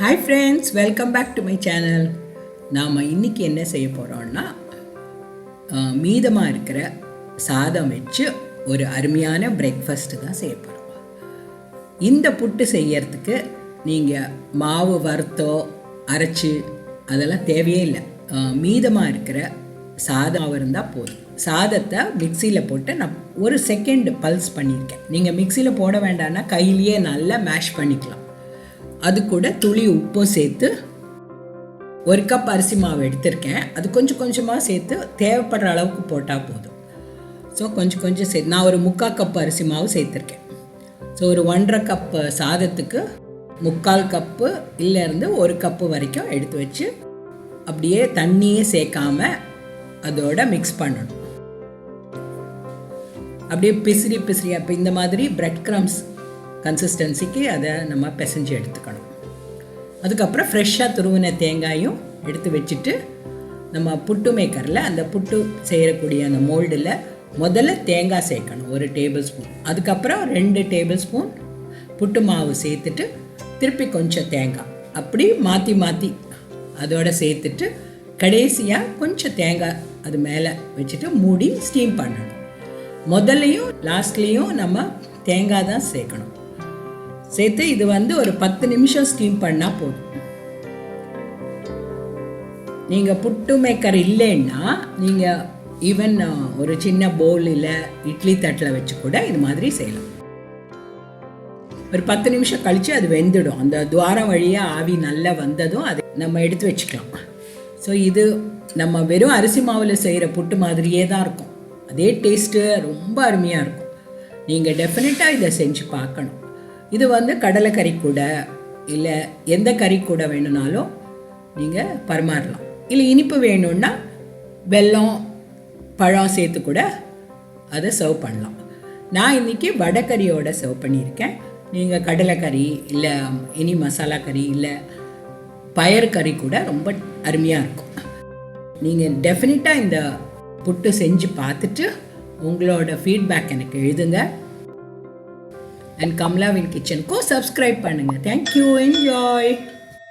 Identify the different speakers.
Speaker 1: Hi friends, welcome back to my channel. நாம் இன்றைக்கி என்ன செய்ய போகிறோம்னா, மீதமாக இருக்கிற சாதம் வச்சு ஒரு அருமையான பிரேக்ஃபாஸ்ட்டு தான் செய்ய போகிறோம். இந்த புட்டு செய்யறதுக்கு நீங்கள் மாவு வறுத்தோ அரைச்சி அதெல்லாம் தேவையே இல்லை. மீதமாக இருக்கிற சாதம் இருந்தால் போதும். சாதத்தை மிக்சியில் போட்டு நான் ஒரு செகண்ட் பல்ஸ் பண்ணியிருக்கேன். நீங்கள் மிக்சியில் போட வேண்டாம்னா கையிலேயே நல்லா மேஷ் பண்ணிக்கலாம். அது கூட துளி உப்பும் சேர்த்து ஒரு கப் அரிசி மாவு எடுத்திருக்கேன். அது கொஞ்சம் கொஞ்சமாக சேர்த்து தேவைப்படுற அளவுக்கு போட்டால் போதும். ஸோ கொஞ்சம் கொஞ்சம் சேர்த்து நான் ஒரு 3/4 கப் அரிசி மாவு சேர்த்துருக்கேன். ஸோ ஒரு 1.5 கப்பு சாதத்துக்கு 3/4 கப்பு இல்லைருந்து 1 கப்பு வரைக்கும் எடுத்து வச்சு அப்படியே தண்ணியே சேர்க்காம அதோட மிக்ஸ் பண்ணணும். அப்படியே பிசிறி அப்போ இந்த மாதிரி பிரெட் க்ரம்ஸ் கன்சிஸ்டன்சிக்கு அதை நம்ம பிசைஞ்சு எடுத்துக்கணும். அதுக்கப்புறம் ஃப்ரெஷ்ஷாக துருவின தேங்காயும் எடுத்து வச்சுட்டு நம்ம புட்டு மேக்கரில் அந்த புட்டு செய்யக்கூடிய அந்த மோல்டில் முதல்ல தேங்காய் சேர்க்கணும் 1 டேபிள் ஸ்பூன். அதுக்கப்புறம் 2 டேபிள் ஸ்பூன் புட்டு மாவு சேர்த்துட்டு திருப்பி கொஞ்சம் தேங்காய் அப்படி மாற்றி அதோட சேர்த்துட்டு கடைசியாக கொஞ்சம் தேங்காய் அது மேலே வச்சுட்டு மூடி ஸ்டீம் பண்ணணும். முதல்லையும் லாஸ்ட்லேயும் நம்ம தேங்காய் தான் சேர்க்கணும். சேர்த்து இது ஒரு 10 நிமிஷம் ஸ்டீம் பண்ணால் போதும். நீங்கள் புட்டு மேக்கர் இல்லைன்னா நீங்கள் ஈவன் ஒரு சின்ன பவுல் இல்லை இட்லி தட்டில் வச்சு கூட இது மாதிரி செய்யலாம். ஒரு 10 நிமிஷம் கழித்து அது வெந்துடும். அந்த துவாரம் வழியாக ஆவி நல்லா வந்ததும் அது நம்ம எடுத்து வச்சுக்கலாம். ஸோ இது நம்ம வெறும் அரிசி மாவில் செய்கிற புட்டு மாதிரியே தான் இருக்கும். அதே டேஸ்ட்டு ரொம்ப அருமையாக இருக்கும். நீங்கள் டெஃபினட்டாக இதை செஞ்சு பார்க்கணும். இது கடலைக்கறி கூட இல்லை எந்த கறி கூட வேணும்னாலும் நீங்கள் பரிமாறலாம். இல்லை இனிப்பு வேணும்னா வெல்லம் பழம் சேர்த்து கூட அதை சர்வ் பண்ணலாம். நான் இன்றைக்கி வடைக்கறியோட சர்வ் பண்ணியிருக்கேன். நீங்கள் கடலைக்கறி இல்லை இனி மசாலா கறி இல்லை பயறு கறி கூட ரொம்ப அருமையாக இருக்கும். நீங்கள் டெஃபினட்டாக இந்த புட்டு செஞ்சு பார்த்துட்டு உங்களோட ஃபீட்பேக் எனக்கு எழுதுங்க. அண்ட் கமலாவின் கிச்சனுக்கும் சப்ஸ்கிரைப் பண்ணுங்கள். Thank you, enjoy.